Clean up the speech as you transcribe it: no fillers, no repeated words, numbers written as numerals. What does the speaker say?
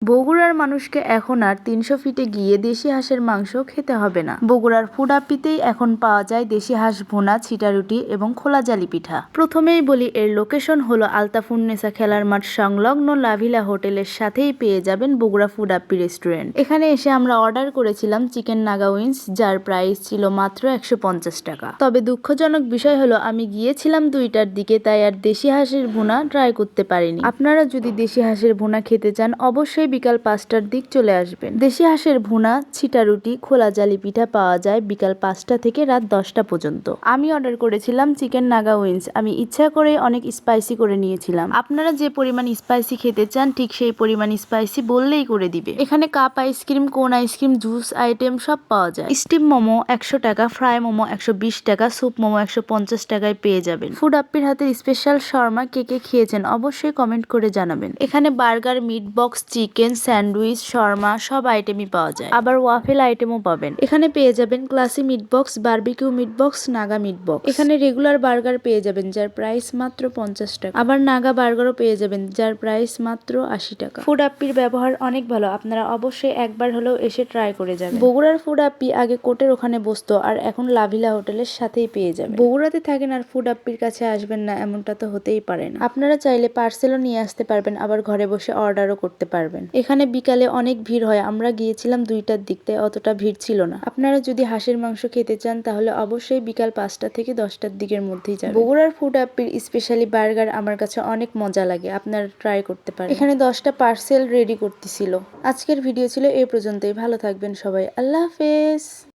বগুড়ার মানুষকে এখন আর ৩০০ ফিটে গিয়ে দেশি হাঁসের মাংস খেতে হবে না। বগুড়ার ফুড আপ্পিতেই এখন পাওয়া যায় দেশি হাঁস ভুনা, ছিটারুটি এবং খোলা জালি পিঠা। প্রথমেই বলি, এর লোকেশন হলো আলতাফুন্নেসা খেলার মাঠ সংলগ্ন লাভিলা হোটেলের সাথেই পেয়ে যাবেন বগুড়া ফুড আপ্পি রেস্টুরেন্ট। এখানে এসে আমরা অর্ডার করেছিলাম চিকেন নাগা উইংস, যার প্রাইস ছিল মাত্র ১৫০ টাকা। তবে দুঃখজনক বিষয় হলো আমি গিয়েছিলাম ২টার দিকে, তাই আর দেশি হাঁসের ভুনা ট্রাই করতে পারিনি। আপনারা যদি দেশি হাঁসের ভুনা খেতে চান অবশ্যই বিকাল ৫টার দিক চলে আসবেন। দেশি হাঁসের ভুনা, ছিটারুটি, খোলা জালি পিঠা পাওয়া যায় বিকাল ৫টা থেকে রাত ১০টা পর্যন্ত। আমি অর্ডার করেছিলাম চিকেন নাগা উইংস। আমি ইচ্ছা করে অনেক স্পাইসি করে নিয়েছিলাম। আপনারা যে পরিমাণ স্পাইসি খেতে চান ঠিক সেই পরিমাণ স্পাইসি বললেই করে দিবে। এখানে কাপ আইসক্রিম, কোন আইসক্রিম, জুস আইটেম সব পাওয়া যায়। স্টিম মোমো ১০০ টাকা, ফ্রাই মোমো ১২০ টাকা, স্যুপ মোমো ১৫০ টাকায় পেয়ে যাবেন। ফুড আপ্পির হাতের স্পেশাল শর্মা কে কে খেয়েছেন অবশ্যই কমেন্ট করে জানাবেন। এখানে burger, meat box, chicken, sandwich, Sharma সব আইটেমই পাওয়া যায়। আবার ওয়াফেল আইটেমও পাবেন। এখানে পেয়ে যাবেন classy meat box, barbecue meat box, Naga meat box. এখানে রেগুলার বার্গার পেয়ে যাবেন যার প্রাইস মাত্র ৫০ টাকা। আবার নাগা বার্গারও পেয়ে যাবেন যার প্রাইস মাত্র ৮০ টাকা। ফুড আপ্পির ব্যবহার অনেক ভালো, আপনারা অবশ্যই একবার হলেও এসে ট্রাই করে যাবেন। বগুড়ার ফুড আপ্পি আগে কোর্টের ওখানে বসতো, আর এখন লাভিলা হোটেলের সাথেই পেয়ে যাবেন। বগুড়াতে থাকেন আর ফুড আপ্পির কাছে আসবেন না, এমনটা তো হতেই পারে না। আপনারা চাইলে পার্সেলও নিয়ে আসতে পারবেন, আবার ঘরে বসে অর্ডারও করতে পারবেন। এখানে বিকালে অনেক ভিড় হয়, আমরা গিয়েছিলাম ২টার দিক, তাই অতটা ভিড় ছিল না। আপনারা যদি হাঁসের মাংস খেতে চান তাহলে অবশ্যই বিকাল ৫টা থেকে ১০টার দিকের মধ্যেই যাবেন। বগুড়ার ফুড আপ্পির স্পেশালি বার্গার আমার কাছে অনেক মজা লাগে, আপনারা ট্রাই করতে পারেন। এখানে 10টা পার্সেল রেডি করতেছিল। আজকের ভিডিও ছিল এই পর্যন্তই। ভালো থাকবেন সবাই, আল্লাহ হাফেজ।